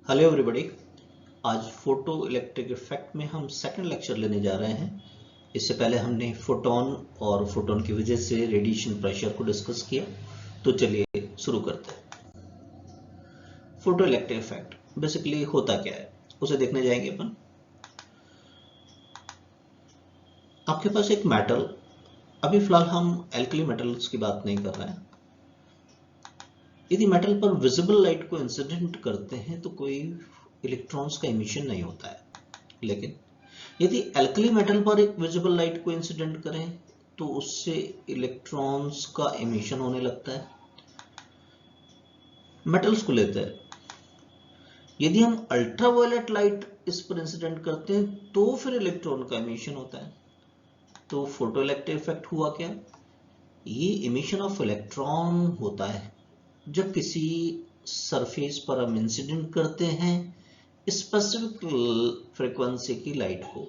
Hello everybody. आज photo electric effect में हम सेकंड लेक्चर लेने जा रहे हैं। इससे पहले हमने फोटोन और फोटोन की वजह से रेडिएशन प्रेशर को डिस्कस किया, तो चलिए शुरू करते हैं। फोटो इलेक्ट्रिक इफेक्ट बेसिकली होता क्या है उसे देखने जाएंगे अपन। आपके पास एक मेटल, अभी फिलहाल हम एल्कली मेटल्स की बात नहीं कर रहे हैं। यदि मेटल पर विजिबल लाइट को इंसिडेंट करते हैं तो कोई इलेक्ट्रॉन्स का इमिशन नहीं होता है, लेकिन यदि एल्कली मेटल पर एक विजिबल लाइट को इंसिडेंट करें तो उससे इलेक्ट्रॉन्स का इमिशन होने लगता है। मेटल्स को लेते हैं, यदि हम अल्ट्रावायलेट लाइट इस पर इंसिडेंट करते हैं तो फिर इलेक्ट्रॉन का इमिशन होता है। तो फोटो इलेक्ट्रिक इफेक्ट हुआ क्या? ये इमिशन ऑफ इलेक्ट्रॉन होता है जब किसी सरफेस पर हम इंसिडेंट करते हैं स्पेसिफिक फ्रीक्वेंसी की लाइट को।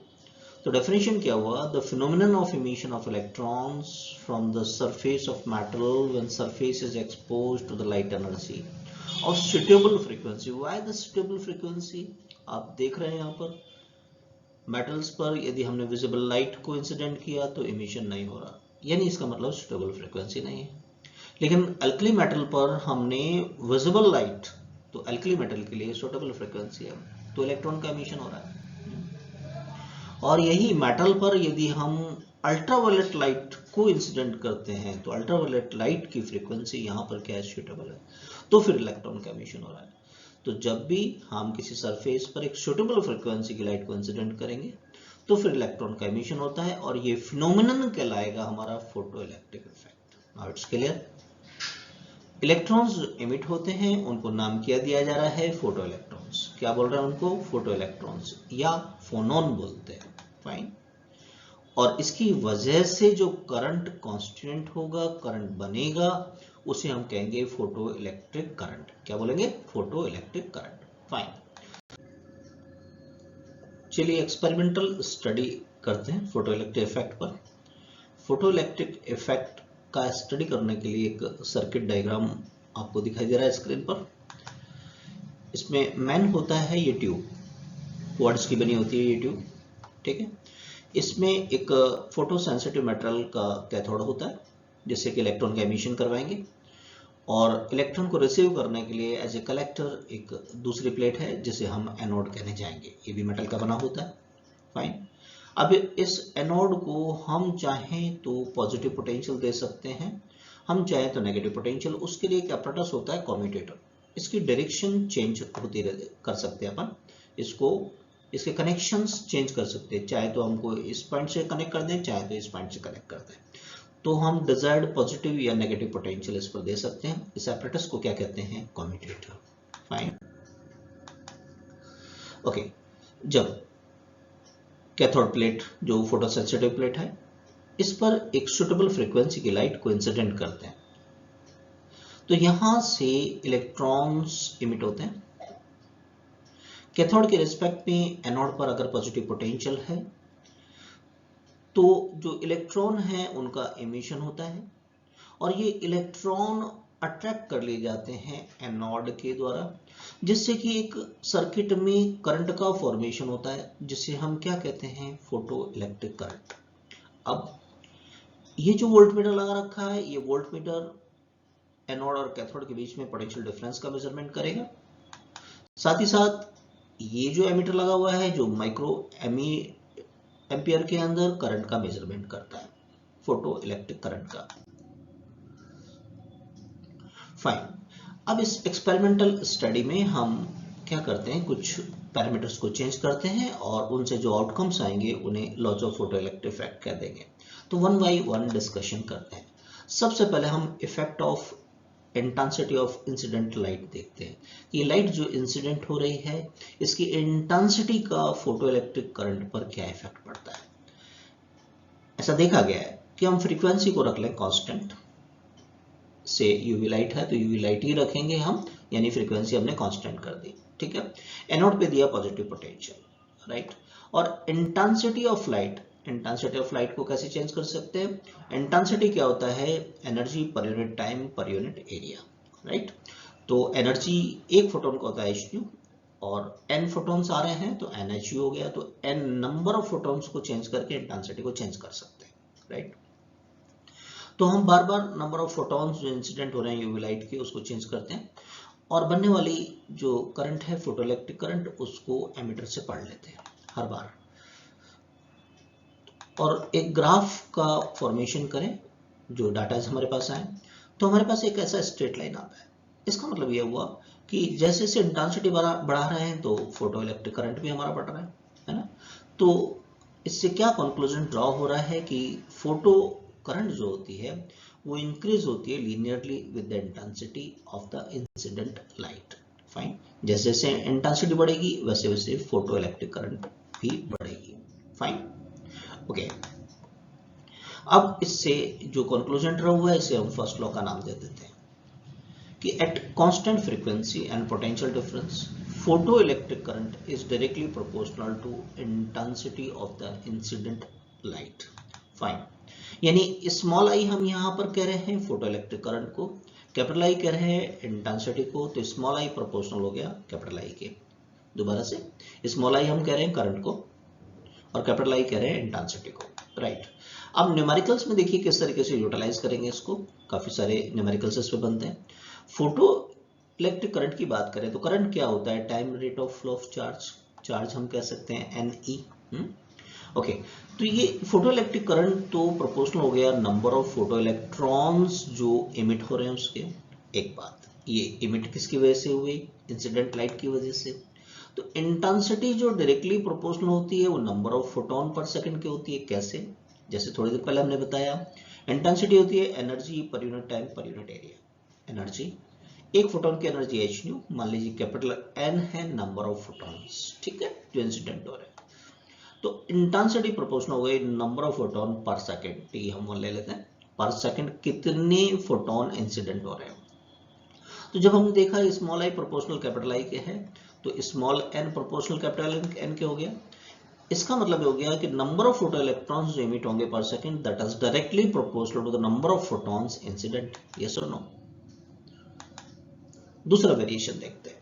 तो डेफिनेशन क्या हुआ? The phenomenon of emission of electrons from the surface of metal when surface is exposed to the light energy of suitable frequency. Why the suitable frequency? आप देख रहे हैं यहाँ पर मेटल्स पर यदि हमने विजिबल लाइट को इंसिडेंट किया तो इमिशन नहीं हो रहा, यानी इसका मतलब सुटेबल फ्रीक्वेंसी नहीं है। लेकिन अल्कली मेटल पर हमने विजिबल लाइट, तो अल्कली मेटल के लिए सुटेबल फ्रीक्वेंसी है, तो इलेक्ट्रॉन का इमिशन हो रहा है। और यही मेटल पर यदि हम अल्ट्रावायलेट लाइट को इंसिडेंट करते हैं तो अल्ट्रावायलेट लाइट की फ्रीक्वेंसी यहाँ पर क्या है? सुटेबल है, तो फिर इलेक्ट्रॉन का इमिशन हो रहा है। तो जब भी हम किसी सरफेस पर एक सुटेबल फ्रीक्वेंसी की लाइट को इंसिडेंट करेंगे तो फिर इलेक्ट्रॉन का इमिशन होता है, और ये फिनोमिनन कहलाएगा हमारा photo electric effect. Now it's clear. Electrons emit होते हैं, उनको नाम क्या दिया जा रहा है? Photo electrons. क्या बोल रहे हैं उनको? फोटो इलेक्ट्रॉन्स या फोनोन बोलते हैं। फाइन। और इसकी वजह से जो करंट कांस्टेंट होगा, करंट बनेगा, उसे हम कहेंगे फोटो इलेक्ट्रिक करंट। क्या बोलेंगे? Photo electric current. फाइन। चलिए एक्सपेरिमेंटल स्टडी करते हैं फोटो इलेक्ट्रिक इफेक्ट पर। फोटो इलेक्ट्रिक इफेक्ट का स्टडी करने के लिए एक सर्किट डायग्राम आपको दिखाई दे रहा है स्क्रीन पर। इसमें मेन होता है ये ट्यूब, क्वार्ट्ज की बनी होती है ये ट्यूब, ठीक है। इसमें एक फोटो सेंसिटिव मेटेरियल का कैथोड होता है जिससे कि इलेक्ट्रॉन का एमिशन करवाएंगे, और इलेक्ट्रॉन को रिसीव करने के लिए एज ए कलेक्टर एक दूसरी प्लेट है जिसे हम एनोड कहने जाएंगे। ये भी मेटल का बना होता है। फाइन। अब इस एनोड को हम चाहें तो पॉजिटिव पोटेंशियल दे सकते हैं, हम चाहें तो नेगेटिव पोटेंशियल। उसके लिए एक apparatus होता है कम्यूटेटर। इसकी डायरेक्शन चेंज होती कर सकते हैं अपन, इसको इसके कनेक्शंस चेंज कर सकते हैं। चाहे तो हमको इस पॉइंट से कनेक्ट कर दें, चाहे तो इस पॉइंट से कनेक्ट कर दें, तो हम डिजायर्ड पॉजिटिव या नेगेटिव पोटेंशियल इस पर दे सकते हैं। इस apparatus को क्या कहते हैं? कम्यूटेटर। फाइन। ओके। जब कैथोड प्लेट जो फोटो सेंसिटिव प्लेट है, इस पर एक सुटेबल फ्रीक्वेंसी की लाइट को इंसिडेंट करते हैं तो यहां से इलेक्ट्रॉन्स इमिट होते हैं। कैथोड के रिस्पेक्ट में एनोड पर अगर पॉजिटिव पोटेंशियल है तो जो इलेक्ट्रॉन है उनका इमिशन होता है, और ये इलेक्ट्रॉन अट्रैक्ट कर लिए जाते हैं एनोड के द्वारा, जिससे कि एक सर्किट में करंट का फॉर्मेशन होता है जिसे हम क्या कहते हैं? Photo electric current. अब ये जो वोल्टमीटर लगा रखा है, ये वोल्टमीटर एनोड और कैथोड के बीच में पोटेंशियल डिफरेंस का मेजरमेंट करेगा। साथ ही साथ ये जो एमीटर लगा हुआ है जो माइक्रो एम्पियर के अंदर करंट का मेजरमेंट करता है, फोटो इलेक्ट्रिक करंट का। फाइन। अब इस एक्सपेरिमेंटल स्टडी में हम क्या करते हैं? कुछ पैरामीटर्स को चेंज करते हैं और उनसे जो आउटकम्स आएंगे उन्हें laws of photo electric effect कह देंगे। तो वन बाई वन डिस्कशन करते हैं। सबसे पहले हम effect of intensity of incident light देखते हैं। ये लाइट जो इंसिडेंट हो रही है, इसकी इंटेंसिटी का फोटो इलेक्ट्रिक करंट पर क्या इफेक्ट पड़ता है। ऐसा देखा गया है कि हम फ्रीक्वेंसी को रख लें कांस्टेंट, से यूवी लाइट है तो यूवी लाइट ही रखेंगे हम, यानी फ्रीक्वेंसी हमने कांस्टेंट कर दी, ठीक है। एनोड पे दिया पॉजिटिव पोटेंशियल, राइट। और intensity of light, intensity of light को कैसे चेंज कर सकते हैं? इंटेंसिटी क्या होता है? Energy per unit time per unit area, right. तो एनर्जी एक फोटोन का होता है hν, और n फोटॉन्स आ रहे हैं तो NHU हो गया, तो n नंबर ऑफ फोटॉन्स को चेंज करके इंटेंसिटी को चेंज कर सकते हैं, राइट। तो हम बार बार नंबर ऑफ फोटॉन्स जो इंसिडेंट हो रहे हैं यूवी लाइट के उसको चेंज करते हैं, और बनने वाली जो करंट है फोटोइलेक्ट्रिक करंट उसको एमिटर से पढ़ लेते हैं हर बार, और एक ग्राफ का फॉर्मेशन करें जो डाटा हमारे पास आए। तो हमारे पास एक ऐसा स्ट्रेट लाइन आता है। इसका मतलब यह हुआ कि जैसे जैसे इंटेंसिटी बढ़ा रहे हैं तो फोटो इलेक्ट्रिक करंट भी हमारा बढ़ रहा है ना। तो इससे क्या कंक्लूजन ड्रॉ हो रहा है कि फोटो करंट जो होती है वो इंक्रीज होती है linearly with the intensity of the incident light. Fine, जैसे जैसे इंटेंसिटी बढ़ेगी वैसे वैसे फोटो इलेक्ट्रिक करंट भी बढ़ेगी। Fine, okay. अब इससे जो कंक्लूजन ड्रॉ हुआ है इसे हम फर्स्ट लॉ का नाम दे देते हैं कि at constant frequency and potential difference photoelectric current is directly proportional to intensity of the incident light. Fine, यानी स्मॉल आई हम यहाँ पर कह रहे हैं फोटो इलेक्ट्रिक करंट को, कैपिटल आई कह रहे हैं इंटेंसिटी को, तो स्मॉल आई प्रोपोर्शनल हो गया कैपिटल आई के। दोबारा से, स्मॉल आई हम कह रहे हैं करंट को और कैपिटल आई कह रहे हैं इंटेंसिटी को, राइट। अब न्यूमेरिकल्स में देखिए किस तरीके से यूटिलाइज करेंगे इसको, काफी सारे न्यूमेरिकल्स इस पे बनते हैं। फोटो इलेक्ट्रिक करंट की बात करें तो करंट क्या होता है, time rate of flow of charge, charge हम कह सकते हैं NE। ओके, तो ये फोटो इलेक्ट्रिक करंट तो प्रोपोर्शनल हो गया नंबर ऑफ फोटो इलेक्ट्रॉन्स जो इमिट हो रहे हैं उसके। एक बात, ये इमिट किसकी वजह से हुए, इंसिडेंट लाइट की वजह से। तो इंटेंसिटी जो डायरेक्टली प्रोपोर्शनल होती है वो नंबर ऑफ फोटोन पर सेकंड की होती है। कैसे, जैसे थोड़ी देर पहले हमने बताया, इंटेंसिटी होती है energy per unit time per unit area. Energy, एक फोटोन की एनर्जी h न्यू, मान लीजिए कैपिटल N है नंबर ऑफ फोटॉन्स, ठीक है, जो इंसिडेंट हो रहे हैं। तो इंटेंसिटी प्रोपोर्शनल हो गई नंबर ऑफ फोटोन पर सेकंड, टी हम ले लेते हैं, पर सेकंड कितने फोटोन इंसिडेंट हो रहे हैं। तो जब हमने देखा small I proportional capital I के है तो small n proportional capital n के हो गया। इसका मतलब हो गया कि नंबर ऑफ फोटो इलेक्ट्रॉन्स जो इमिट होंगे per second that is directly proportional to the number of photons incident. Yes और नो। दूसरा वेरिएशन देखते हैं,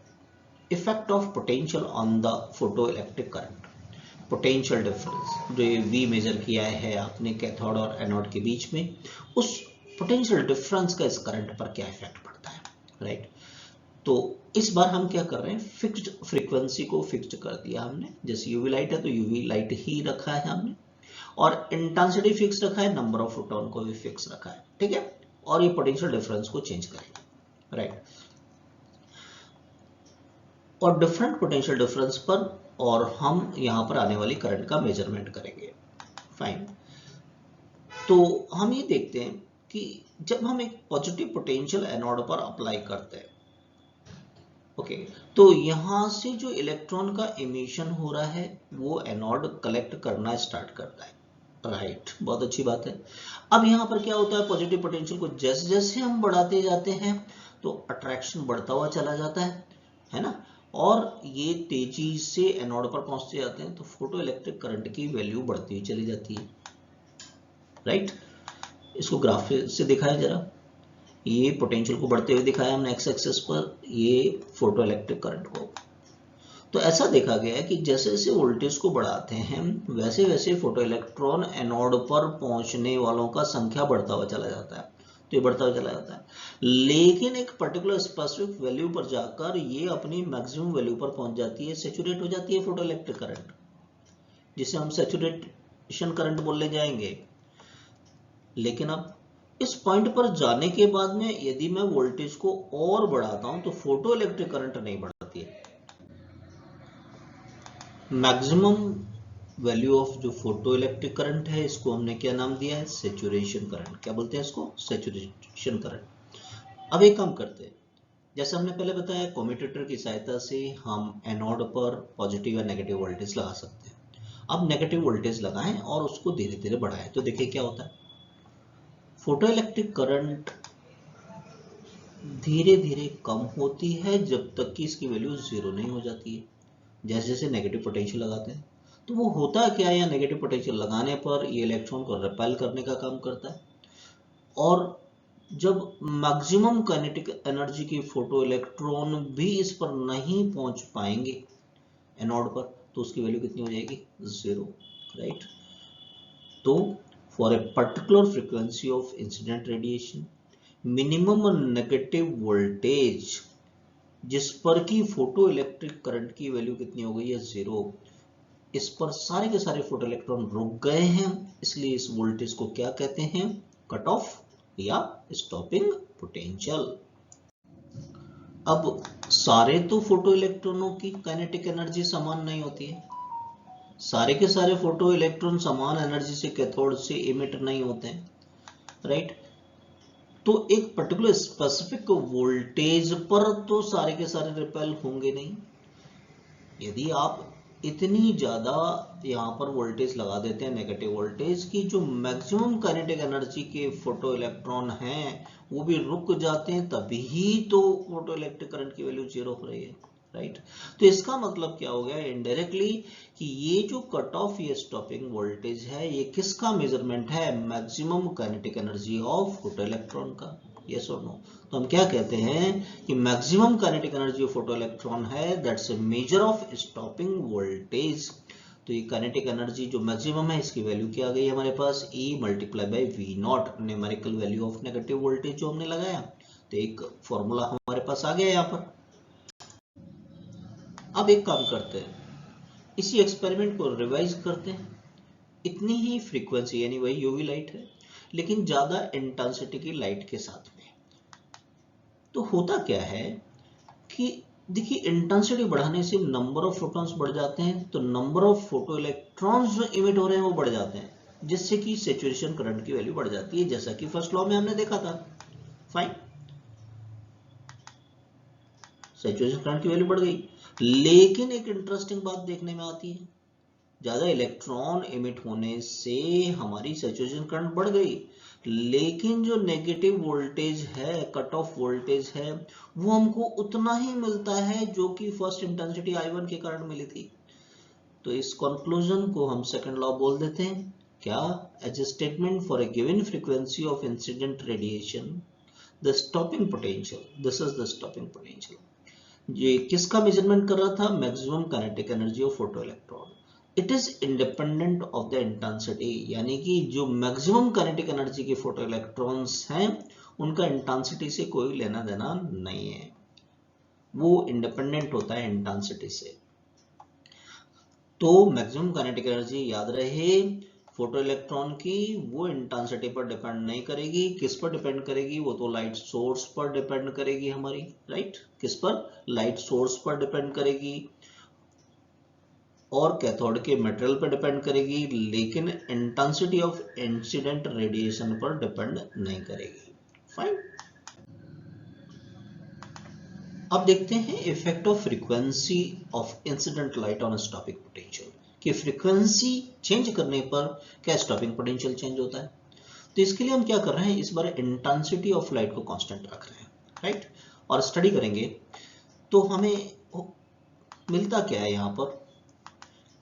effect of potential on the photo electric current. Potential difference जो ये V मेजर किया है आपने कैथोड और एनोड के बीच में, उस पोटेंशियल डिफरेंस का इस करंट पर क्या इफेक्ट पड़ता है, राइट। तो इस बार हम क्या कर रहे हैं, फिक्स्ड फ्रीक्वेंसी को फिक्स्ड कर दिया हमने। जैसे यूवी लाइट है तो यूवी लाइट ही रखा है हमने, और इंटेंसिटी फिक्स रखा है, नंबर ऑफ फोटोन को भी फिक्स रखा है, ठीक है। और ये पोटेंशियल डिफरेंस को चेंज करेंगे, राइट। और डिफरेंट पोटेंशियल डिफरेंस पर और हम यहां पर आने वाली करंट का मेजरमेंट करेंगे। फाइन, तो हम ये देखते हैं कि जब हम एक पॉजिटिव पोटेंशियल एनोड पर अप्लाई करते हैं, ओके, तो यहां से जो इलेक्ट्रॉन का इमिशन हो रहा है वो एनोड कलेक्ट करना स्टार्ट करता है, राइट। बहुत अच्छी बात है। अब यहां पर क्या होता है, पॉजिटिव पोटेंशियल को जैसे जैसे हम बढ़ाते जाते हैं तो अट्रैक्शन बढ़ता हुआ चला जाता है ना, और ये तेजी से एनोड पर पहुंचते जाते हैं तो फोटो इलेक्ट्रिक करंट की वैल्यू बढ़ती हुई चली जाती है, राइट। इसको ग्राफ से दिखाया जरा, ये पोटेंशियल को बढ़ते हुए दिखाया हमने एक्स एक्सिस पर, ये फोटो इलेक्ट्रिक करंट को। तो ऐसा देखा गया है कि जैसे जैसे वोल्टेज को बढ़ाते हैं वैसे वैसे फोटो इलेक्ट्रॉन एनोड पर पहुंचने वालों का संख्या बढ़ता हुआ चला जाता है, तो ये बढ़ता हुआ चला जाता है। लेकिन एक पर्टिकुलर स्पेसिफिक वैल्यू पर जाकर ये अपनी मैक्सिमम वैल्यू पर पहुंच जाती है, सेचुरेट हो जाती है फोटो इलेक्ट्रिक करंट, जिसे हम सेचुरेशन करंट बोलने जाएंगे। लेकिन अब इस पॉइंट पर जाने के बाद में यदि मैं वोल्टेज को और बढ़ाता हूं तो फोटो इलेक्ट्रिक करंट नहीं बढ़ती है। मैक्सिमम वैल्यू ऑफ जो फोटो इलेक्ट्रिक करंट है इसको हमने क्या नाम दिया है, सेचुरेशन करंट। क्या बोलते हैं इसको, सेचुरेशन करंट। अब एक काम करते हैं, जैसे हमने पहले बताया कम्यूटेटर की सहायता से हम एनोड पर पॉजिटिव या नेगेटिव वोल्टेज लगा सकते हैं। अब नेगेटिव वोल्टेज लगाएं और उसको धीरे धीरे बढ़ाएं तो देखिए क्या होता है, फोटो इलेक्ट्रिक करंट धीरे धीरे कम होती है जब तक कि इसकी वैल्यू जीरो नहीं हो जाती है। जैसे जैसे नेगेटिव पोटेंशियल लगाते हैं तो वो होता क्या है, या नेगेटिव पोटेंशियल लगाने पर ये इलेक्ट्रॉन को रिपेल करने का काम करता है, और जब मैक्सिमम काइनेटिक एनर्जी की फोटो इलेक्ट्रॉन भी इस पर नहीं पहुंच पाएंगे एनोड पर, तो उसकी वैल्यू कितनी हो जाएगी? 0, राइट। तो for a particular frequency of incident radiation, minimum negative voltage जिस पर की फोटो इलेक्ट्रिक करंट की वैल्यू कितनी हो गई है? 0। इस पर सारे के सारे फोटो इलेक्ट्रॉन रुक गए हैं, इसलिए इस वोल्टेज को क्या कहते हैं? कट ऑफ या स्टॉपिंग पोटेंशियल। अब सारे तो फोटो इलेक्ट्रॉनों की काइनेटिक एनर्जी समान नहीं होती है, सारे के सारे फोटो इलेक्ट्रॉन समान एनर्जी से कैथोड से इमिट नहीं होते हैं, राइट। तो एक पर्टिकुलर स्पेसिफिक वोल्टेज पर तो सारे के सारे रिपेल होंगे नहीं। यदि आप इतनी ज्यादा यहाँ पर वोल्टेज लगा देते हैं, नेगेटिव वोल्टेज की, जो मैक्सिमम काइनेटिक एनर्जी के फोटो इलेक्ट्रॉन हैं वो भी रुक जाते हैं, तभी तो फोटो इलेक्ट्रिक करंट की वैल्यू 0 हो रही है, राइट। तो इसका मतलब क्या हो गया इनडायरेक्टली कि ये जो कट ऑफ या स्टॉपिंग वोल्टेज है ये किसका मेजरमेंट है? Maximum kinetic energy of photo electron का। यस और नो? तो हम क्या कहते हैं कि maximum kinetic energy of photo electron है, that's a measure of stopping voltage. तो ये काइनेटिक एनर्जी जो मैक्सिमम है इसकी वैल्यू क्या आ गई हमारे पास? E multiply by V naught, numerical value of negative voltage जो हमने लगाया। तो एक फॉर्मूला हमारे पास आ गया यहाँ पर। अब एक काम करते हैं, इसी एक्सपेरिमेंट को रिवाइज करते हैं। इतनी ही फ्रीक्वेंसी यानी वही यूवी लाइट है, लेकिन ज्यादा इंटेंसिटी की लाइट के साथ में। तो होता क्या है कि देखिए, इंटेंसिटी बढ़ाने से नंबर ऑफ फोटॉन्स बढ़ जाते हैं, तो नंबर ऑफ फोटो इलेक्ट्रॉन्स जो इमिट हो रहे हैं वो बढ़ जाते हैं, जिससे कि सैचुरेशन करंट की वैल्यू बढ़ जाती है, जैसा कि फर्स्ट लॉ में हमने देखा था। फाइन, सैचुरेशन करंट की वैल्यू बढ़ गई। लेकिन एक इंटरेस्टिंग बात देखने में आती है, ज्यादा इलेक्ट्रॉन इमिट होने से हमारी सैचुरेशन करंट बढ़ गई, लेकिन जो नेगेटिव वोल्टेज है, कट ऑफ वोल्टेज है, वो हमको उतना ही मिलता है जो कि फर्स्ट इंटेंसिटी I1 के कारण मिली थी। तो इस कंक्लूजन को हम सेकंड लॉ बोल देते हैं क्या? As a statement for a given frequency of incident radiation, the stopping potential, this is the stopping potential. ये किसका मेजरमेंट कर रहा था? Maximum kinetic energy of photo electron. It is independent of the intensity, यानी कि जो maximum kinetic energy के photo electrons हैं उनका इंटेंसिटी से कोई लेना देना नहीं है, वो इंडिपेंडेंट होता है इंटेंसिटी से। तो मैक्सिमम काइनेटिक एनर्जी याद रहे फोटो इलेक्ट्रॉन की, वो इंटेंसिटी पर डिपेंड नहीं करेगी। किस पर डिपेंड करेगी? वो तो लाइट सोर्स पर डिपेंड करेगी हमारी, राइट। किस पर? लाइट सोर्स पर डिपेंड करेगी और कैथोड के मटेरियल पर डिपेंड करेगी, लेकिन इंटेंसिटी ऑफ इंसिडेंट रेडिएशन पर डिपेंड नहीं करेगी। फाइन। अब देखते हैं effect of frequency of incident light on stopping potential, कि फ्रीक्वेंसी चेंज करने पर क्या स्टॉपिंग पोटेंशियल चेंज होता है। तो इसके लिए हम क्या कर रहे हैं, इस बार इंटेंसिटी ऑफ लाइट को कांस्टेंट रख रहे हैं, राइट, और स्टडी करेंगे। तो हमें मिलता क्या है यहाँ पर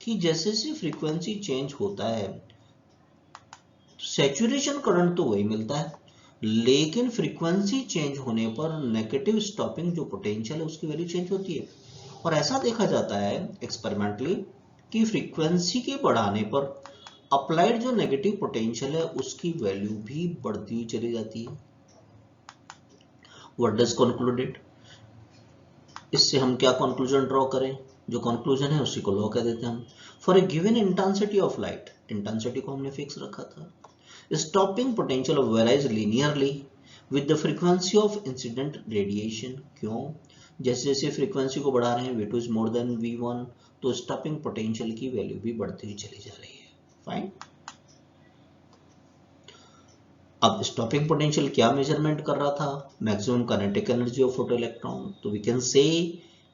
कि जैसे जैसे फ्रीक्वेंसी चेंज होता है सैचुरेशन करंट तो वही मिलता है, लेकिन फ्रीक्वेंसी चेंज होने पर नेगेटिव स्टॉपिंग जो पोटेंशियल है उसकी वैल्यू चेंज होती है। और ऐसा देखा जाता है एक्सपेरिमेंटली कि फ्रीक्वेंसी के बढ़ाने पर अप्लाइड जो नेगेटिव पोटेंशियल है उसकी वैल्यू भी बढ़ती हुई चली जाती है। What does concluded? इससे हम क्या कंक्लूजन ड्रॉ करें? जो कंक्लूजन है उसी को लॉ कह देते हैं हम। For a given intensity of light, intensity को हमने फिक्स रखा था, stopping potential varies linearly with the frequency of incident radiation. क्यों? जैसे जैसे फ्रीक्वेंसी को बढ़ा रहे हैं V2 is more than V1, तो स्टॉपिंग पोटेंशियल की वैल्यू भी बढ़ती हुई चली जा रही है। फाइन। अब स्टॉपिंग पोटेंशियल क्या मेजरमेंट कर रहा था? Maximum kinetic energy of photo electron. तो we can say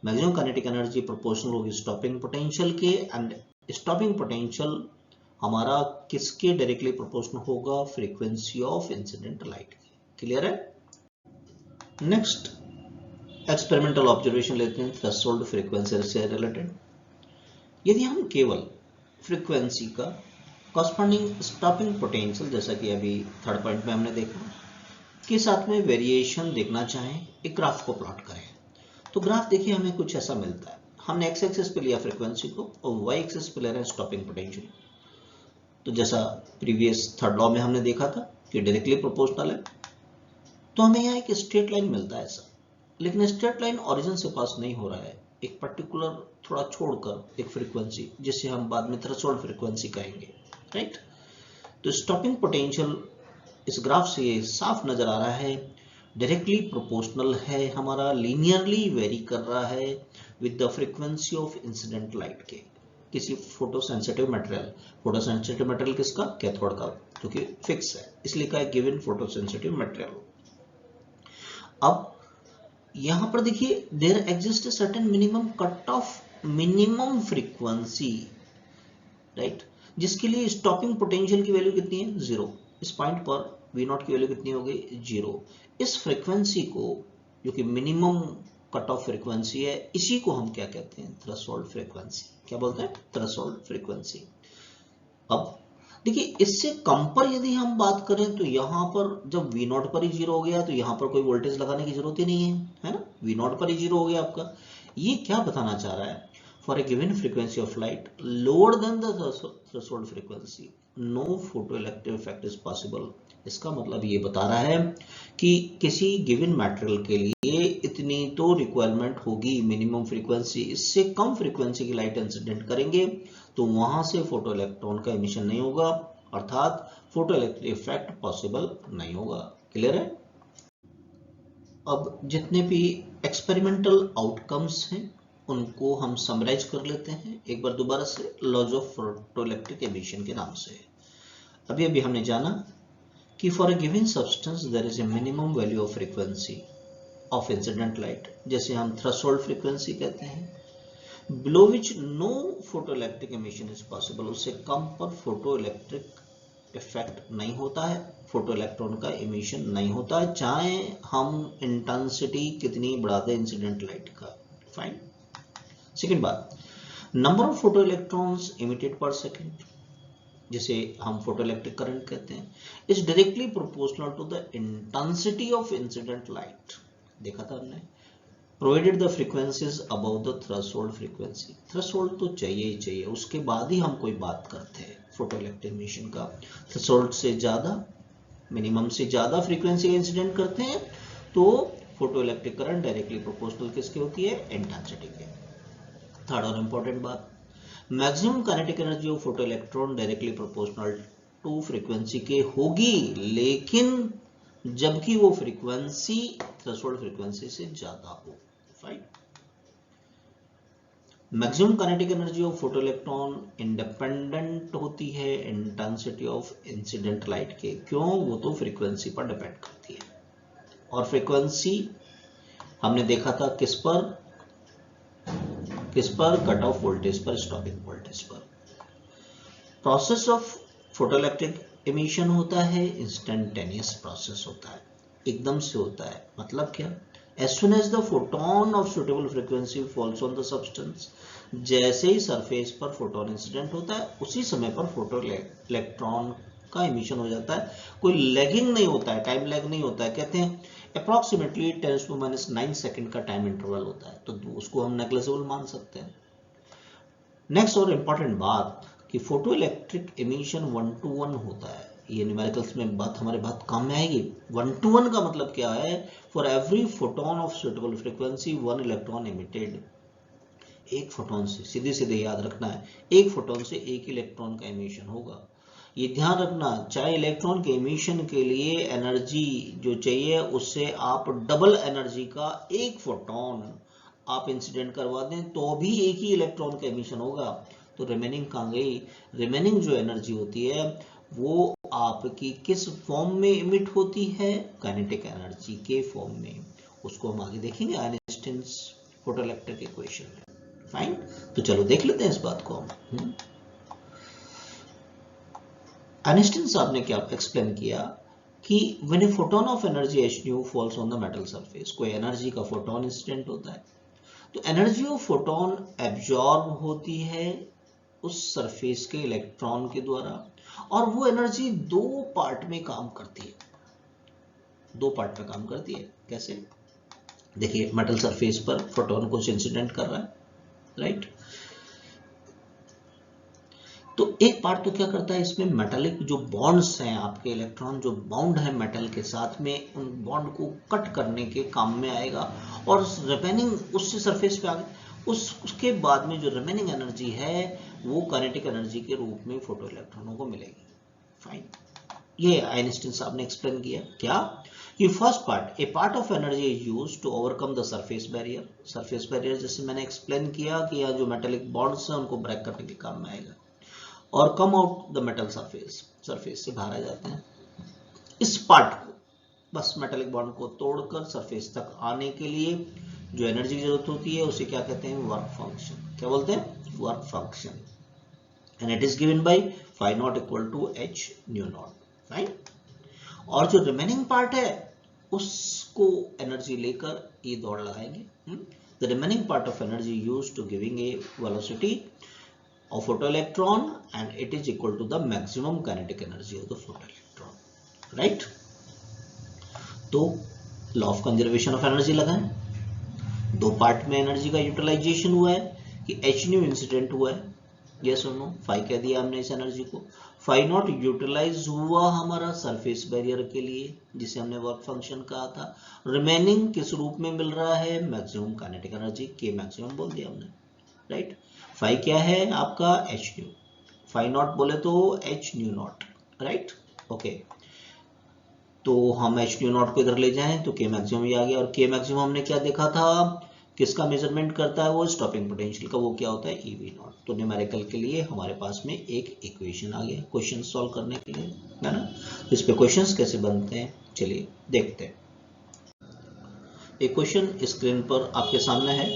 maximum kinetic energy proportional होगी स्टॉपिंग पोटेंशियल के, एंड स्टॉपिंग पोटेंशियल हमारा किसके डायरेक्टली प्रोपोर्शनल होगा? फ्रीक्वेंसी ऑफ इंसिडेंट लाइट की। क्लियर है? नेक्स्ट एक्सपेरिमेंटल ऑब्जर्वेशन लेते हैं थ्रेशोल्ड फ्रीक्वेंसी से रिलेटेड। यदि हम केवल फ्रीक्वेंसी का कॉरस्पॉन्डिंग स्टॉपिंग पोटेंशियल, जैसा कि अभी थर्ड पॉइंट में हमने देखा, के साथ में वेरिएशन देखना चाहें, एक ग्राफ को प्लॉट करें। तो ग्राफ देखिए हमें कुछ ऐसा मिलता है। हमने एक्स एक्सिस पे लिया फ्रीक्वेंसी को और वाई एक्सिस पे ले रहे हैं स्टॉपिंग पोटेंशियल। तो जैसा प्रीवियस थर्ड लॉ में हमने देखा था कि डायरेक्टली प्रोपोर्शनल है, तो हमें यहाँ एक स्ट्रेट लाइन मिलता है ऐसा, लेकिन स्ट्रेट लाइन ओरिजिन से पास नहीं हो रहा है, एक पर्टिकुलर थोड़ा छोड़कर एक फ्रीक्वेंसी, जिसे हम बाद में थ्रेशोल्ड फ्रीक्वेंसी कहेंगे, राइट। तो स्टॉपिंग पोटेंशियल इस ग्राफ से ये साफ नजर आ रहा है, डायरेक्टली प्रोपोर्शनल है, हमारा लीनियरली वेरी कर रहा है with the frequency of incident light के, किसी फोटोसेंसिटिव मटेरियल। फोटोसेंसिटिव मटेरियल किसका? कैथोड का, जो कि फिक्स है, इसलिए का गिवन फोटोसेंसिटिव मटेरियल। अब यहां पर देखिए there exist a certain minimum cut off minimum frequency, right, जिसके लिए स्टॉपिंग पोटेंशियल की वैल्यू कितनी है? 0। इस पॉइंट पर V नॉट की वैल्यू कितनी हो गई? 0। इस फ्रीक्वेंसी को, जो कि मिनिमम कट ऑफ फ्रीक्वेंसी है, इसी को हम क्या कहते हैं? Threshold frequency. क्या बोलते हैं? Threshold frequency. अब देखिए इससे कम पर यदि हम बात करें तो यहां पर जब V नॉट पर ही 0 हो गया तो यहां पर कोई वोल्टेज लगाने की जरूरत ही नहीं है ना। V नॉट पर ही 0 हो गया आपका। ये क्या बताना चाह रहा है? For a given frequency of light lower than the threshold frequency no photoelectric effect is possible. इसका मतलब ये बता रहा है कि किसी गिवन मटेरियल के लिए इतनी तो रिक्वायरमेंट होगी मिनिमम फ्रीक्वेंसी, इससे कम फ्रीक्वेंसी की लाइट इंसिडेंट करेंगे तो वहां से फोटो इलेक्ट्रॉन का एमिशन नहीं होगा, अर्थात फोटो इलेक्ट्रिक इफेक्ट पॉसिबल नहीं होगा। क्लियर है? अब जितने भी एक्सपेरिमेंटल आउटकम्स हैं उनको हम समराइज कर लेते हैं एक बार दोबारा से, laws of photo electric emission के नाम से। अभी हमने जाना कि for a given substance there is a minimum value of frequency of incident light, जैसे हम थ्रेशोल्ड फ्रीक्वेंसी कहते हैं, below which no photoelectric emission is possible, उससे कम पर फोटो इलेक्ट्रिक इफेक्ट नहीं होता है, फोटो इलेक्ट्रॉन का एमिशन नहीं होता है, चाहे हम इंटेंसिटी कितनी बढ़ा दें इंसिडेंट लाइट का। फाइन। सेकंड बात, number of photo electrons emitted per second, जिसे हम फोटो इलेक्ट्रिक करंट कहते हैं, is directly proportional to the intensity of incident light. देखा था हमने, provided the frequencies above the threshold frequency. Threshold तो चाहिए ही चाहिए, उसके बाद ही हम कोई बात करते हैं फोटो इलेक्ट्रिक एमिशन का। थ्रेशोल्ड से ज्यादा, मिनिमम से ज्यादा फ्रीक्वेंसी इंसिडेंट करते हैं तो photo electric current directly proportional किसकी होती है? इंटेंसिटी के। थर्ड और इंपॉर्टेंट बात, maximum kinetic energy of photo electron directly proportional to frequency के होगी, लेकिन जबकि वो फ्रीक्वेंसी थ्रेशोल्ड फ्रीक्वेंसी से ज्यादा हो। Fine. Maximum kinetic energy of photo electron independent होती है इंटेंसिटी ऑफ इंसिडेंट लाइट के। क्यों? वो तो फ्रीक्वेंसी पर डिपेंड करती है, और फ्रीक्वेंसी हमने देखा था किस पर? कट ऑफ वोल्टेज पर, स्टॉपिंग वोल्टेज पर। प्रोसेस ऑफ फोटोइलेक्ट्रिक एमिशन होता है इंस्टेंटेनियस प्रोसेस होता है, एकदम से होता है। मतलब क्या? as soon as the photon of suitable frequency falls on the substance, जैसे ही सरफेस पर फोटोन इंसिडेंट होता है उसी समय पर फोटो इलेक्ट्रॉन का एमिशन हो जाता है। कोई लैगिंग नहीं होता है, टाइम लैग नहीं होता है। कहते हैं अप्रॉक्सीमेटली 10⁻⁹ सेकंड का टाइम इंटरवल होता है, तो उसको हम नेग्लिजिबल मान सकते हैं। नेक्स्ट और इंपॉर्टेंट बात कि फोटो इलेक्ट्रिक एमिशन 1:1 होता है। ये न्यूमेरिकल्स में बात हमारे बात काम में आएगी। 1:1 का मतलब क्या है? For every photon of suitable frequency 1 electron emitted. एक फोटोन से, सीधे सीधे याद रखना है, एक फोटोन से एक इलेक्ट्रॉन का एमिशन होगा। ये ध्यान रखना, चाहे इलेक्ट्रॉन के एमिशन के लिए एनर्जी जो चाहिए उससे आप डबल एनर्जी का एक फोटोन आप इंसिडेंट करवा दें तो भी एक ही इलेक्ट्रॉन का एमिशन होगा। तो रिमेनिंग कहाँ गई? रिमेनिंग जो एनर्जी होती है वो आपकी किस फॉर्म में इमिट होती है? काइनेटिक एनर्जी के फॉर्म में। उसको हम आगे देखेंगे आइंस्टाइन्स फोटोइलेक्ट्रिक इक्वेशन में। फाइन, तो चलो देख लेते हैं इस बात को हम। आइंस्टाइन साहब ने क्या एक्सप्लेन किया कि when a photon of energy h falls on the metal surface, कोई एनर्जी का फोटोन इंसिडेंट होता है तो एनर्जी ऑफ फोटोन एब्जॉर्ब होती है उस सरफेस के इलेक्ट्रॉन के द्वारा, और वो एनर्जी दो पार्ट में काम करती है। दो पार्ट में काम करती है। कैसे? देखिए, मेटल सरफेस पर फोटोन कुछ इंसिडेंट कर रहा है, राइट। तो एक पार्ट तो क्या करता है, इसमें मेटालिक जो बॉन्ड्स हैं, आपके इलेक्ट्रॉन जो बाउंड है मेटल के साथ में, उन बॉन्ड को कट करने के काम में आएगा और रिमेनिंग उससे सरफेस पे आ गया। उसके बाद में जो रिमेनिंग एनर्जी है वो काइनेटिक एनर्जी के रूप में फोटो इलेक्ट्रॉनों को मिलेगी। फाइन, ये आइंस्टीन साहब ने एक्सप्लेन किया। क्या कि first part, a part of energy is used to overcome the surface barrier. Surface barrier जैसे मैंने एक्सप्लेन किया कि यहाँ जो मेटालिक बॉन्ड्स हैं उनको ब्रेक करने के काम में आएगा और come out the metal surface, surface से बाहर आ जाते हैं। इस पार्ट को, बस मेटालिक बॉन्ड को तोड़कर सरफेस तक आने के लिए जो एनर्जी की जरूरत होती है उसे क्या कहते हैं, वर्क फंक्शन। क्या बोलते हैं? Work function. And it is given by phi naught equal to h nu naught। Fine. और जो रिमेनिंग पार्ट है उसको एनर्जी लेकर ये दौड़ लगाएंगे। The remaining part of energy used to giving a velocity of photoelectron and it is equal to the maximum kinetic energy of the photoelectron, right? तो law of conservation of energy लगाएं। दो part में energy का utilisation हुआ है कि H new incident हुआ है, यस और नो। फाई कह दिया हमने इस एनर्जी को। फाई नॉट यूटिलाइज हुआ हमारा सरफेस बैरियर के लिए जिसे हमने वर्क फंक्शन कहा था। रिमेनिंग किस रूप में मिल रहा है, मैक्सिमम काइनेटिक एनर्जी, के मैक्सिमम बोल दिया हमने, राइट। फाई क्या है आपका, एच न्यू। फाई नॉट बोले तो H nu not, right. Okay, तो हम एच न्यू नॉट को इधर ले जाएं तो के मैक्सिमम ही आ गया। और के मैक्सिमम हमने क्या देखा था, किसका मेजरमेंट करता है वो, स्टॉपिंग पोटेंशियल का। वो क्या होता है, ईवी नॉट। तो न्यूमेरिकल के लिए हमारे पास में एक इक्वेशन आ गया क्वेश्चन सॉल्व करने के लिए, है ना। इस पे क्वेश्चंस कैसे बनते हैं चलिए देखते हैं। एक क्वेश्चन स्क्रीन पर आपके सामने है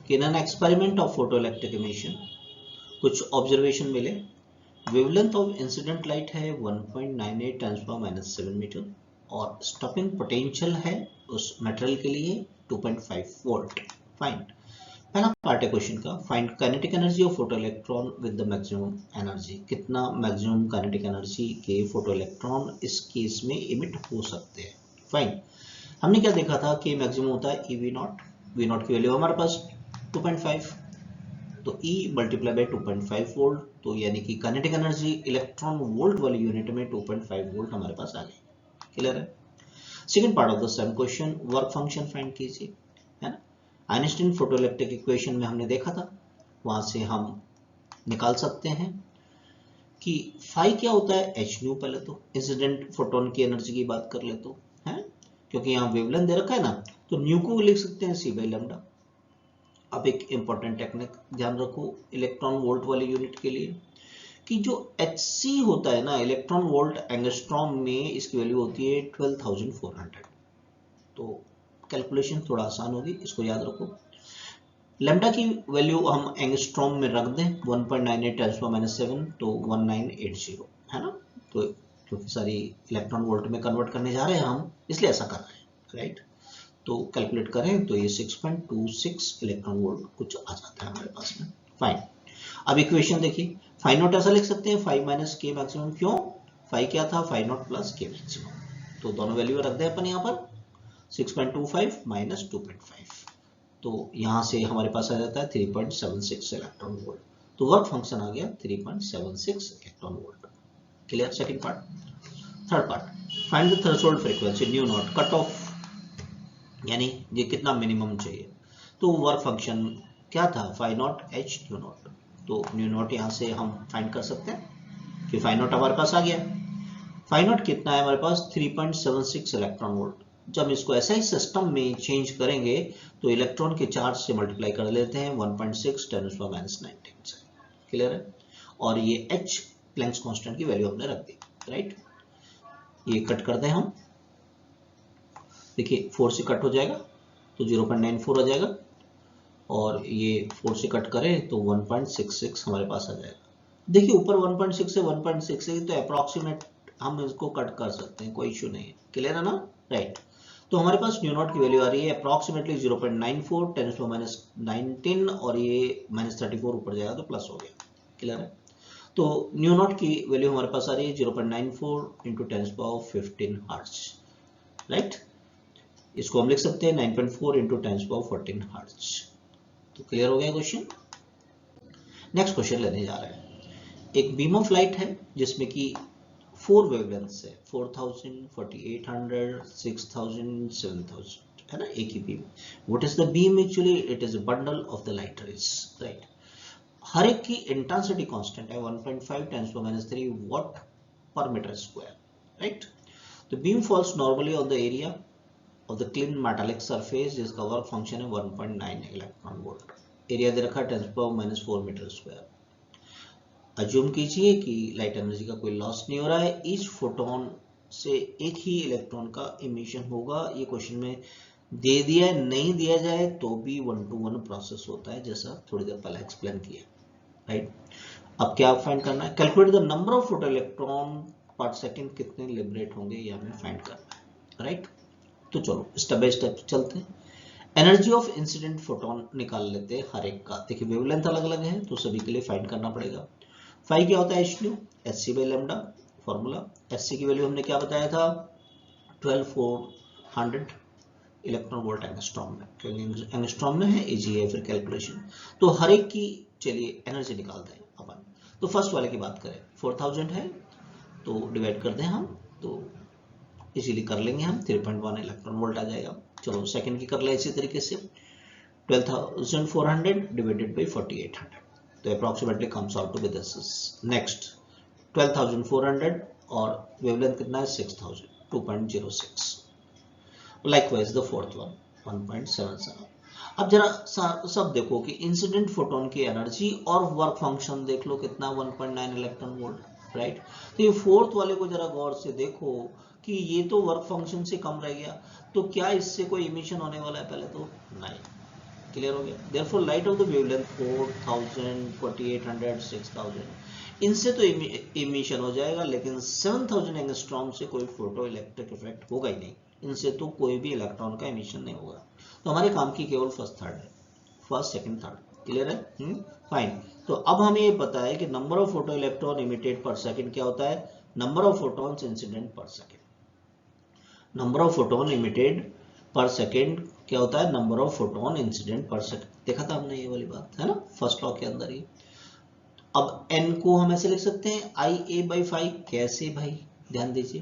कि in an experiment of photoelectric emission कुछ ऑब्जर्वेशन मिले। वेवलेंथ ऑफ इंसिडेंट लाइट है 1.98 10⁻⁷ मीटर और स्टॉपिंग पोटेंशियल है उस मटेरियल के लिए 2.5 वोल्ट। फाइन। पहला पार्ट है क्वेश्चन का, find kinetic energy of photoelectron with the maximum energy. कितना मैक्सिमम काइनेटिक एनर्जी के फोटोइलेक्ट्रॉन इस केस में इमिट हो सकते हैं। फाइन। हमने क्या देखा था कि मैक्सिमम होता है ईवी नॉट। वी नॉट की वैल्यू हमारे पास 2.5, तो E मल्टीप्लाई बाय 2.5 वोल्ट, तो यानी कि काइनेटिक एनर्जी इलेक्ट्रॉन वोल्ट वाली यूनिट में 2.5 वोल्ट हमारे पास आ गई। क्लियर है। Second part of the same question, work function find कीजिए, है ना। आइंस्टीन फोटोइलेक्ट्रिक इक्वेशन में हमने देखा था, वहां से हम निकाल सकते हैं कि फाई क्या होता है, एच न्यू। पहले तो इंसिडेंट फोटोन की एनर्जी की बात कर ले तो, है, क्योंकि यहाँ वेवलेंथ दे रखा है ना, तो न्यू को लिख सकते हैं सी बाई लैम्डा। अब एक इंपॉर्टेंट टेक्निक ध्यान रखो इलेक्ट्रॉन वोल्ट वाली यूनिट के लिए कि जो Hc होता है ना, इलेक्ट्रॉन वोल्ट एंगस्ट्रॉम में इसकी वैल्यू होती है 12,400। तो कैलकुलेशन थोड़ा आसान होगी, इसको याद रखो। लैम्डा की वैल्यू हम एंगस्ट्रॉम में रख दें 1.98 10⁻⁷, तो 1980, है ना। तो क्योंकि सारी इलेक्ट्रॉन वोल्ट में कन्वर्ट करने जा रहे हैं हम, इसलिए ऐसा कर रहे हैं, राइट। तो कैलकुलेट करें तो ये 6.26 इलेक्ट्रॉन वोल्ट कुछ आ जाता है हमारे पास में। फाइन। अब इक्वेशन देखिए, फाई नॉट ऐसा लिख सकते हैं, फाई माइनस के मैक्सिमम। क्यों, फाई क्या था, फाई नॉट प्लस के मैक्सिमम। तो दोनों वैल्यू रख दें अपन यहाँ पर, 6.25 माइनस 2.5, तो यहाँ से हमारे पास आ जाता है 3.76 इलेक्ट्रॉन वोल्ट। तो वर्क फंक्शन आ गया 3.76 electron volt. Clear. Second part. Third part, find the threshold frequency new not, cut off, यानी ये कितना मिनिमम चाहिए। तो वर्क फंक्शन क्या था, phi naught h nu naught. तो न्यू नॉट यहाँ से हम फाइंड कर सकते हैं कि फाई नॉट हमारे पास आ गया। फाई नॉट कितना है हमारे पास, 3.76 इलेक्ट्रॉन वोल्ट। जब इसको ऐसा ही सिस्टम में चेंज करेंगे तो इलेक्ट्रॉन के चार्ज से मल्टीप्लाई कर लेते हैं 1.6 10⁻⁹ से। क्लियर है। और ये एच प्लैंक्स कांस्टेंट की वैल्यू हमने रख दी, राइट। ये कट कर दें हम, देखिए 4 से कट हो जाएगा तो 0.94 आ जाएगा, और ये 4 से कट करें तो 1.66 हमारे पास आ जाएगा। देखिए ऊपर 1.6 से 1.66 तो अप्रॉक्सीमेट हम इसको कट कर सकते हैं, कोई इशू नहीं है। क्लियर है ना, राइट। तो हमारे पास न्यू नॉट की वैल्यू आ रही है अप्रॉक्सीमेटली 0.94 10⁻⁹, और ये -34 ऊपर जाएगा तो प्लस हो गया। क्लियर है। तो न्यू नॉट की वैल्यू हमारे पास आ रही है 0.94 × 10⁻15 हर्ट्ज। राइट। इसको हम लिख सकते हैं 9.4 इंटू 10⁻14 हर्ट्ज। तो क्लियर हो गया क्वेश्चन। नेक्स्ट क्वेश्चन लेने जा रहे हैं। एक बीम ऑफ लाइट है जिसमें कि 4 वेवलेंथ्स है, 4000, 4800, 6000, 7000, है ना, एक ही beam. What is the beam? Actually it is a bundle of the light rays, right. हर एक की इंटेंसिटी कांस्टेंट है 1.5 10⁻³ वॉट पर metre square, right. The beam falls normally on the area of the clean metallic surface जिसका work function है 1.9 electron volt. Area दे रखा है 10⁻⁴ metre square. Assume कीजिए कि लाइट एनर्जी का कोई लॉस नहीं हो रहा है, ईच फोटोन से एक ही इलेक्ट्रॉन का इमिशन होगा। ये क्वेश्चन में दे दिया है, नहीं दिया जाए तो भी 1 to 1 प्रोसेस होता है, जैसा थोड़ी देर पहले एक्सप्लेन किया, राइट। अब क्या फाइंड करना है? Calculate the number of photo electron पर सेकंड, कितने लिबरेट होंगे ये हमें फाइंड करना है, राइट। तो चलो स्टेप बाय स्टेप चलते हैं। एनर्जी ऑफ इंसिडेंट फोटोन निकाल लेते हैं हर एक का। देखिए वेवलेंथ अलग अलग है तो सभी के लिए फाइंड करना पड़ेगा। फाई क्या होता है? hν, sc by lambda formula. sc की वैल्यू हमने क्या बताया था? 12400 इलेक्ट्रॉन वोल्ट एंगस्ट्रॉम में, क्योंकि एंगस्ट्रॉम में है, इजी है फिर कैलकुलेशन। तो हर एक की चलिए एनर्जी निकालते हैं अपन। तो फर्स्ट वाले की बात करें, 4000 है तो डिवाइड कर दें हम, तो इजीली कर लेंगे हम, 3.1 इलेक्ट्रॉन वोल्ट आ जाएगा। चलो सेकंड की कर ले इसी तरीके से, 12400 डिवाइडेड बाय 4800, तो approximately comes out to be this. Next 12400 और वेवलेंथ कितना है? 6000, 2.06। Likewise the fourth one 1.77। अब जरा सब देखो कि इंसिडेंट फोटोन की एनर्जी और वर्क फंक्शन देख लो कितना, 1.9 इलेक्ट्रॉन वोल्ट, राइट। तो ये फोर्थ वाले को जरा गौर से देखो कि ये तो वर्क फंक्शन से कम रह गया, तो क्या इससे कोई इमिशन होने वाला है? पहले तो नहीं। क्लियर हो गया। Therefore light of the wavelength 4000, 4800, 6000 इनसे तो इमिशन हो जाएगा, लेकिन 7000 एंगस्ट्रॉम से कोई फोटो इलेक्ट्रिक इफेक्ट होगा ही नहीं। इनसे तो कोई भी इलेक्ट्रॉन का इमिशन नहीं होगा। तो हमारे काम की केवल फर्स्ट थर्ड है, फर्स्ट सेकंड थर्ड। क्लियर है? फाइन। तो अब हमें ये पता है कि number of photo electron emitted पर सेकंड क्या होता है? नंबर ऑफ फोटॉन्स इंसिडेंट पर second. Number of photon emitted पर सेकंड क्या होता है? नंबर ऑफ फोटोन इंसिडेंट पर सेकंड। देखा था हमने ये वाली बात, है ना, फर्स्ट लॉ के अंदर ही। अब n को हम ऐसे लिख सकते हैं IA/5। कैसे भाई? ध्यान दीजिए,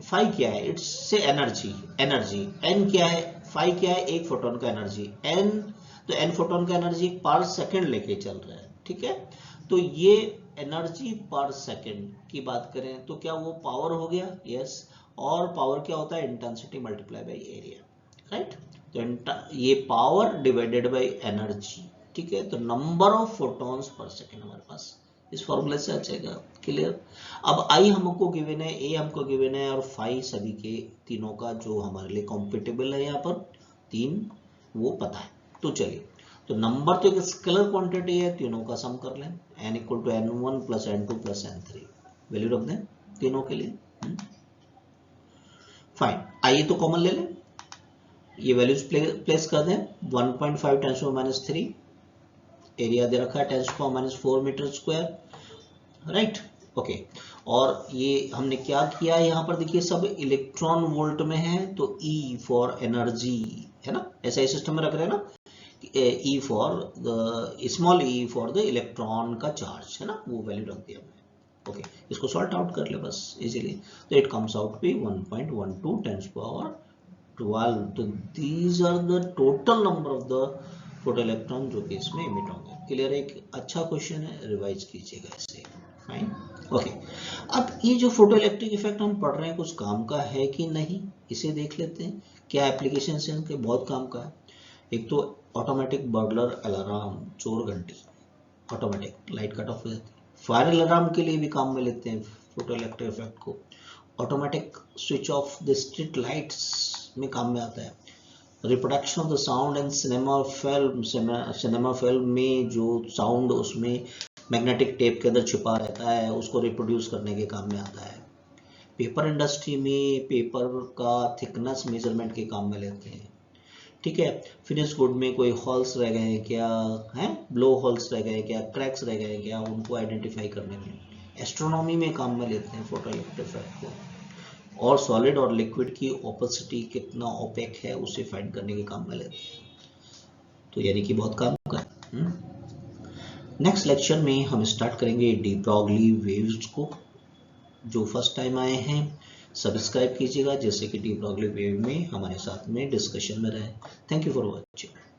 फाई क्या है? इट्स से एनर्जी, एनर्जी। n क्या है? फाई क्या है? एक फोटोन का एनर्जी। n तो n फोटोन का एनर्जी पर सेकंड लेके चल रहा है, ठीक है। तो ये एनर्जी पर सेकंड की बात करें तो क्या वो पावर हो गया? यस। और पावर क्या होता है? Intensity multiply by area, right. तो ये पावर डिवाइडेड बाय एनर्जी, ठीक है। तो number of photons per second हमारे पास इस फॉर्मूले से आ जाएगा। क्लियर। अब आई हमको गिवन है, ए हमको गिवन है, और फाई सभी के तीनों का जो हमारे लिए कॉम्पिटेबल है, यहाँ पर 3 वो पता है। तो चलिए, तो नंबर तो एक स्केलर क्वांटिटी है, तीनों का सम कर लें। n equal to n1 plus n2 plus n3 value रख दें तीनों के लिए। फाइन। आइए तो कॉमन ले लें, ये वैल्यूज प्लेस कर दें। 1.5 10⁻³ एरिया दे रखा है 10⁻⁴ मीटर स्क्वायर, राइट। ओके। और ये हमने क्या किया है यहाँ पर? देखिए सब इलेक्ट्रॉन वोल्ट में है, तो E फॉर एनर्जी, है ना, ऐसा ही सिस्टम में रख रहे हैं ना। E for the small e for the electron का चार्ज, है ना, वो वैल्यू रख दिया हमने। ओके, इसको सॉल्ट आउट कर ले बस इजीली। तो इट कम्स आउट बी 1.12 10⁻12। तो these are the total number of the photo electron जो कि इसमें इमिट होंगे। क्लियर है? एक अच्छा क्वेश्चन है, रिवाइज कीजिएगा इसे। फाइन। ओके। अब ये जो फोटो इलेक्ट्रिक इफेक्ट हम पढ़ रहे हैं कुछ काम का है कि नहीं, इसे देख लेते हैं। क्या एप्लीकेशन है इनके? बहुत काम का है। एक तो ऑटोमेटिक बर्गलर अलार्म, चोर घंटी, ऑटोमेटिक लाइट कट ऑफ हो जाती है। फायर अलार्म के लिए भी काम में लेते हैं फोटो इलेक्ट्रिक इफेक्ट को। Automatic switch off the street lights में काम में आता है। Reproduction of the sound and cinema film में जो साउंड उसमें मैग्नेटिक टेप के अंदर छिपा रहता है, उसको रिप्रोड्यूस करने के काम में आता है। पेपर इंडस्ट्री में पेपर का थिकनेस मेजरमेंट के काम में लेते हैं, ठीक है। फिनिश गुड में कोई हॉल्स रह गए क्या, हैं, ब्लो होल्स रह गए क्या, क्रैक्स रह गए क्या, उनको आइडेंटिफाई करने में। एस्ट्रोनॉमी में काम में लेते हैं फोटो इलेक्ट्रिक इफेक्ट को। और सॉलिड और लिक्विड की ओपेसिटी कितना ओपेक है उसे फाइंड करने के काम में लेते हैं। तो यानी कि बहुत काम का। नेक्स्ट लेक्चर में हम स्टार्ट करेंगे डी ब्रॉगली वेव्स को। जो फर्स्ट टाइम आए हैं सब्सक्राइब कीजिएगा, जैसे कि डी ब्रॉगली वेव में हमारे साथ में डिस्कशन में रहे। Thank you for watching.